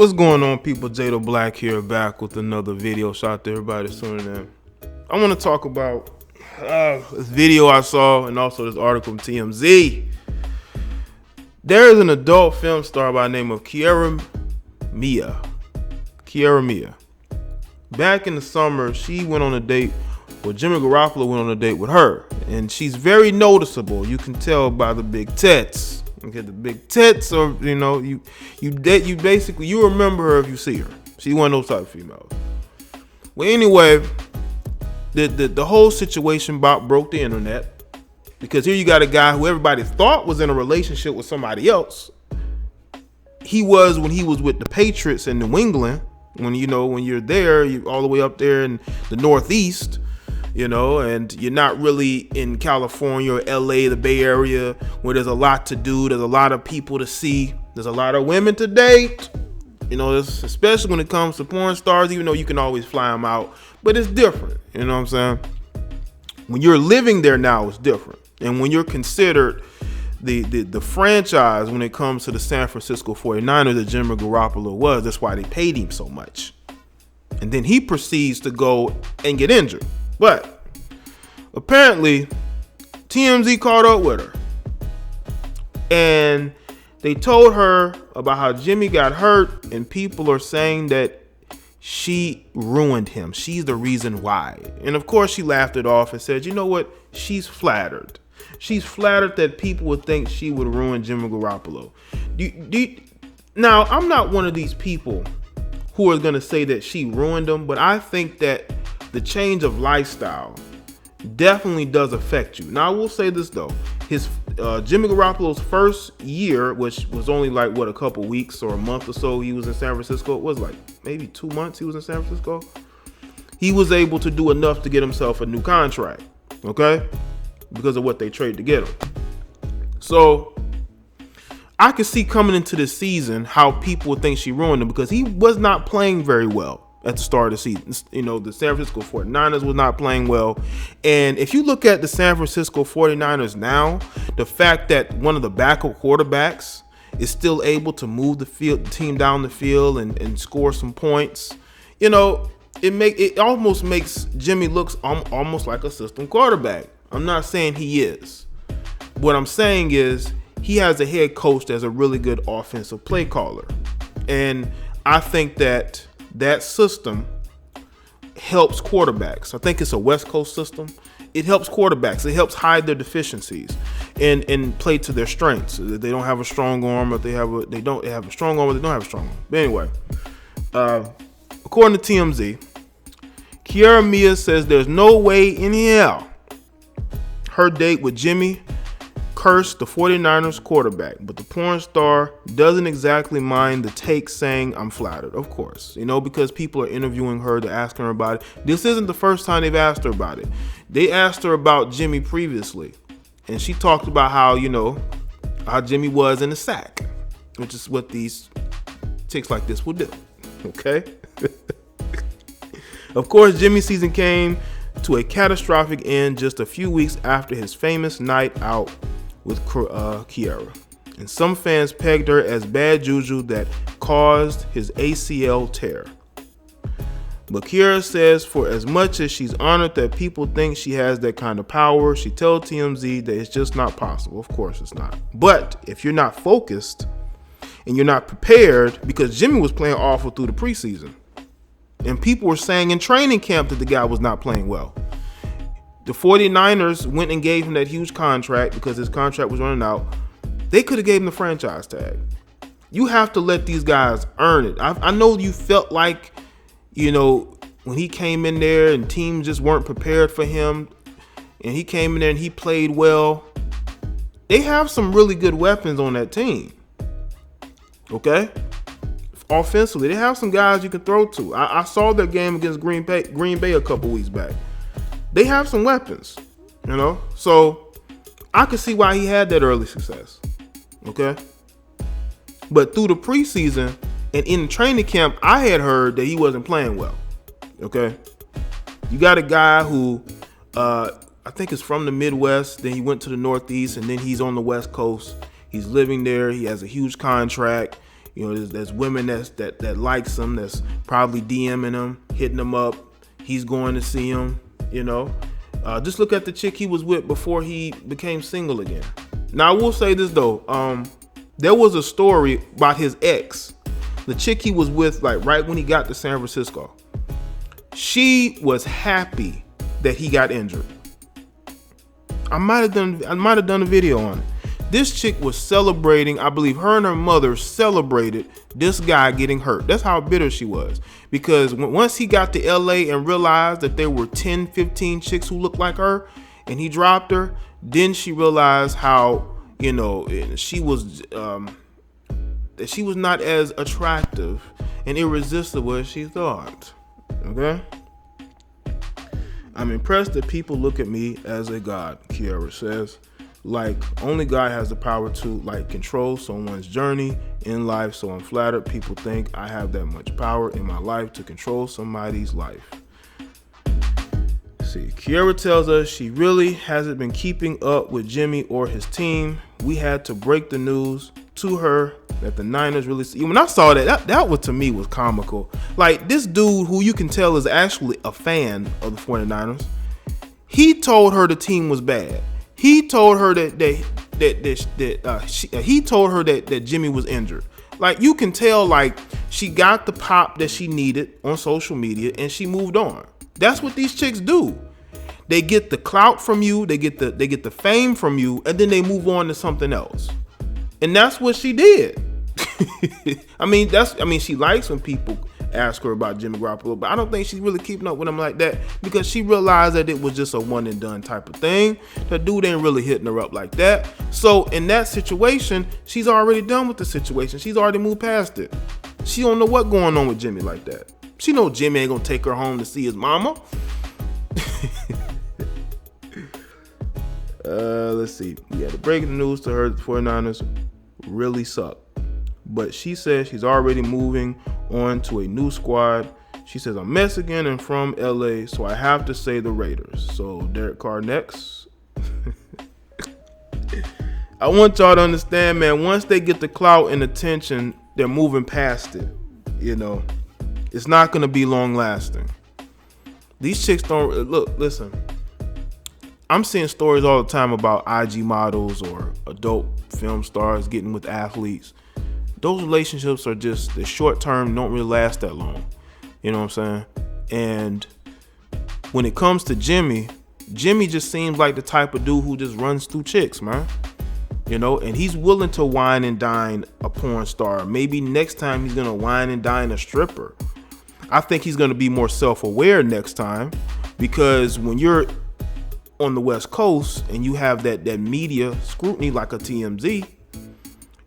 What's going on, people? Jada Black here, back with another video. Shout out to everybody that's tuning in. I want to talk about this video I saw and also this article from TMZ. There is an adult film star by the name of Kiara Mia. Back in the summer, she went on a date, well, Jimmy Garoppolo went on a date with her, and she's very noticeable. You can tell by the big tits. Okay, the big tits, or you remember her if you see her. She's one of those type of females. Well, anyway, the whole situation broke the internet, because here you got a guy who everybody thought was in a relationship with somebody else. He was when he was with the Patriots in New England. When you're there, you all the way up there in the Northeast, and you're not really in California or LA, the Bay Area, where there's a lot to do. There's a lot of people to see. There's a lot of women to date. Especially when it comes to porn stars, even though you can always fly them out, but it's different. You know what I'm saying? When you're living there now, it's different. And when you're considered the franchise when it comes to the San Francisco 49ers that Jimmy Garoppolo was, that's why they paid him so much. And then he proceeds to go and get injured. But apparently TMZ caught up with her, and they told her about how Jimmy got hurt, and people are saying that she ruined him. She's the reason why. And of course she laughed it off and said, you know what? She's flattered. She's flattered that people would think she would ruin Jimmy Garoppolo. Now, I'm not one of these people who are going to say that she ruined him, but I think that the change of lifestyle definitely does affect you. Now, I will say this, though. His Jimmy Garoppolo's first year, which was only like, a couple weeks or a month or so he was in San Francisco. It was like maybe 2 months he was in San Francisco. He was able to do enough to get himself a new contract, okay? Because of what they traded to get him. So I could see coming into this season how people would think she ruined him, because he was not playing very well at the start of the season. The San Francisco 49ers was not playing well. And if you look at the San Francisco 49ers now, the fact that one of the backup quarterbacks is still able to move the team down the field and score some points, it almost makes Jimmy looks almost like a system quarterback. I'm not saying he is. What I'm saying is he has a head coach that's a really good offensive play caller. And I think that system helps quarterbacks. I think it's a West Coast system. It helps quarterbacks. It helps hide their deficiencies and play to their strengths. They don't have a strong arm, or they don't have a strong arm, or they don't have a strong arm. But anyway, according to TMZ, Kiara Mia says there's no way in hell her date with Jimmy cursed the 49ers quarterback, but the porn star doesn't exactly mind the take, saying, I'm flattered. Of course, because people are interviewing her, they're asking her about it. This isn't the first time they've asked her about it. They asked her about Jimmy previously, and she talked about how Jimmy was in the sack, which is what these chicks like this will do. Okay? Of course, Jimmy's season came to a catastrophic end just a few weeks after his famous night out with Kiara. And some fans pegged her as bad juju that caused his ACL tear. But Kiara says for as much as she's honored that people think she has that kind of power, she told TMZ that it's just not possible. Of course it's not. But if you're not focused and you're not prepared, because Jimmy was playing awful through the preseason, and people were saying in training camp that the guy was not playing well. The 49ers went and gave him that huge contract because his contract was running out. They could have gave him the franchise tag. You have to let these guys earn it. I know you felt like, when he came in there and teams just weren't prepared for him, and he came in there and he played well. They have some really good weapons on that team. Okay? Offensively, they have some guys you can throw to. I saw that game against Green Bay a couple weeks back. They have some weapons, so I could see why he had that early success. Okay, but through the preseason and in training camp, I had heard that he wasn't playing well. Okay, you got a guy who I think is from the Midwest, then he went to the Northeast, and then he's on the West Coast. He's living there. He has a huge contract. You know, there's women that likes him, that's probably DMing him, hitting him up. He's going to see him. You know, just look at the chick he was with before he became single again. Now I will say this though, there was a story about his ex, the chick he was with, like right when he got to San Francisco. She was happy that he got injured. I might have done a video on it. This chick was celebrating, I believe her and her mother celebrated this guy getting hurt. That's how bitter she was. Because once he got to LA and realized that there were 10, 15 chicks who looked like her and he dropped her, then she realized how, you know, she was that she was not as attractive and irresistible as she thought. Okay? I'm impressed that people look at me as a god, Kiara says. Like, only God has the power to, like, control someone's journey in life, so I'm flattered people think I have that much power in my life to control somebody's life. See, Kiara tells us she really hasn't been keeping up with Jimmy or his team. We had to break the news to her that the Niners really see. When I saw that was, to me, was comical. Like, this dude who you can tell is actually a fan of the 49ers, he told her the team was bad. He told her that Jimmy was injured. Like, you can tell, like, she got the pop that she needed on social media and she moved on. That's what these chicks do. They get the clout from you, they get the fame from you, and then they move on to something else. And that's what she did. I mean, she likes when people ask her about Jimmy Garoppolo, but I don't think she's really keeping up with him like that, because she realized that it was just a one and done type of thing. The dude ain't really hitting her up like that. So in that situation, she's already done with the situation. She's already moved past it. She don't know what's going on with Jimmy like that. She know Jimmy ain't gonna take her home to see his mama. Let's see. We had to break the news to her. The 49ers really suck. But she says she's already moving on to a new squad. She says, I'm Mexican and from LA, so I have to say the Raiders. So Derek Carr next. I want y'all to understand, man, once they get the clout and attention, they're moving past it. You know, it's not going to be long lasting. These chicks don't look, listen. I'm seeing stories all the time about IG models or adult film stars getting with athletes. Those relationships are just, the short term, don't really last that long. You know what I'm saying? And when it comes to Jimmy just seems like the type of dude who just runs through chicks, man. You know, and he's willing to wine and dine a porn star. Maybe next time he's gonna wine and dine a stripper. I think he's gonna be more self-aware next time, because when you're on the West Coast and you have that media scrutiny like a TMZ,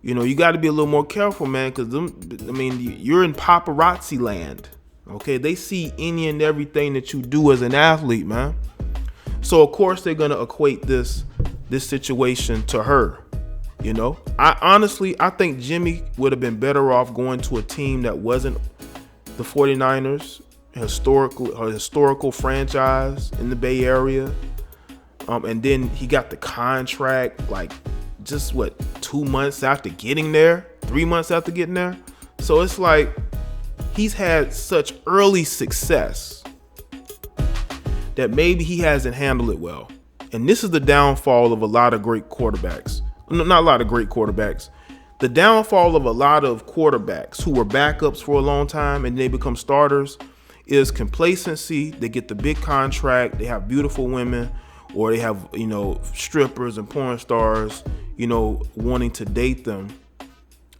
you know, you got to be a little more careful, man, because you're in paparazzi land. Okay, they see any and everything that you do as an athlete, man. So of course they're gonna equate this situation to her. You know, I think Jimmy would have been better off going to a team that wasn't the 49ers, historical franchise in the Bay Area. And then he got the contract like just 2 months after getting there, 3 months after getting there. So it's like he's had such early success that maybe he hasn't handled it well. And this is the downfall of a lot of great quarterbacks. Not a lot of great quarterbacks. The downfall of a lot of quarterbacks who were backups for a long time and they become starters is complacency. They get the big contract, they have beautiful women, or they have, you know, strippers and porn stars, you know, wanting to date them.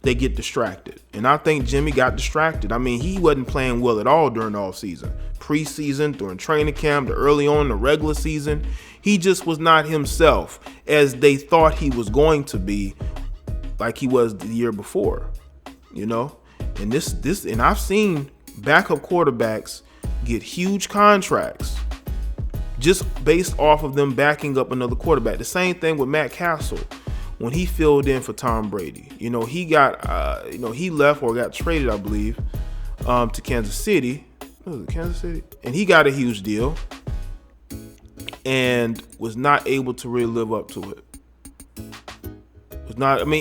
They get distracted. And I think Jimmy got distracted. I mean, he wasn't playing well at all during the offseason. Preseason, during training camp, early on in the regular season, he just was not himself as they thought he was going to be, like he was the year before, you know? And and I've seen backup quarterbacks get huge contracts just based off of them backing up another quarterback. The same thing with Matt Castle when he filled in for Tom Brady. You know, he got, he left or got traded, I believe, to Kansas City. Was it Kansas City? And he got a huge deal and was not able to really live up to it.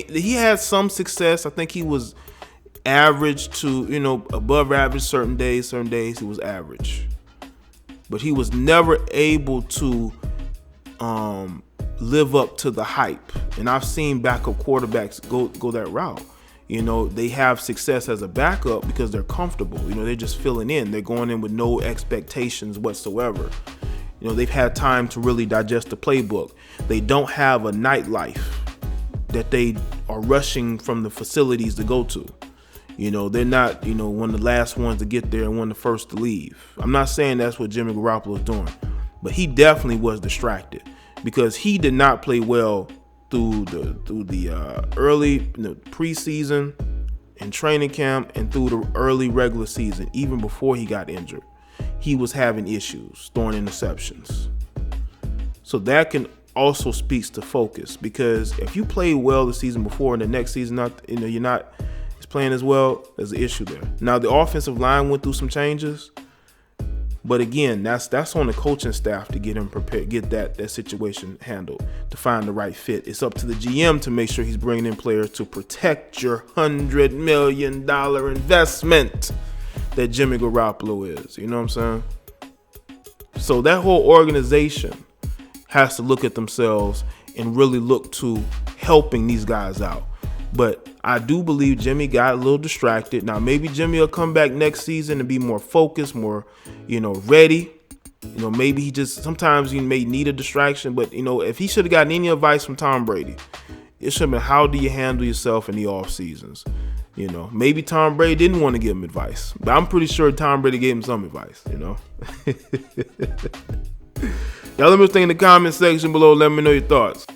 He had some success. I think he was average to, above average certain days he was average. But he was never able to live up to the hype. And I've seen backup quarterbacks go that route. They have success as a backup because they're comfortable. They're just filling in. They're going in with no expectations whatsoever. They've had time to really digest the playbook. They don't have a nightlife that they are rushing from the facilities to go to. They're not, one of the last ones to get there and one of the first to leave. I'm not saying that's what Jimmy Garoppolo is doing, but he definitely was distracted because he did not play well through the early preseason and training camp and through the early regular season. Even before he got injured, he was having issues throwing interceptions. So that can also speaks to focus, because if you play well the season before and the next season you're not playing as well, there's an issue there. Now the offensive line went through some changes, but again, that's on the coaching staff to get him prepared, get that situation handled, to find the right fit. It's up to the GM to make sure he's bringing in players to protect your $100 million investment that Jimmy Garoppolo is. You know what I'm saying? So that whole organization has to look at themselves and really look to helping these guys out. But I do believe Jimmy got a little distracted. Now, maybe Jimmy will come back next season and be more focused, more, ready. Maybe sometimes he may need a distraction. But, if he should have gotten any advice from Tom Brady, it should have been, how do you handle yourself in the off seasons? Maybe Tom Brady didn't want to give him advice, but I'm pretty sure Tom Brady gave him some advice, Y'all let me think in the comment section below. Let me know your thoughts.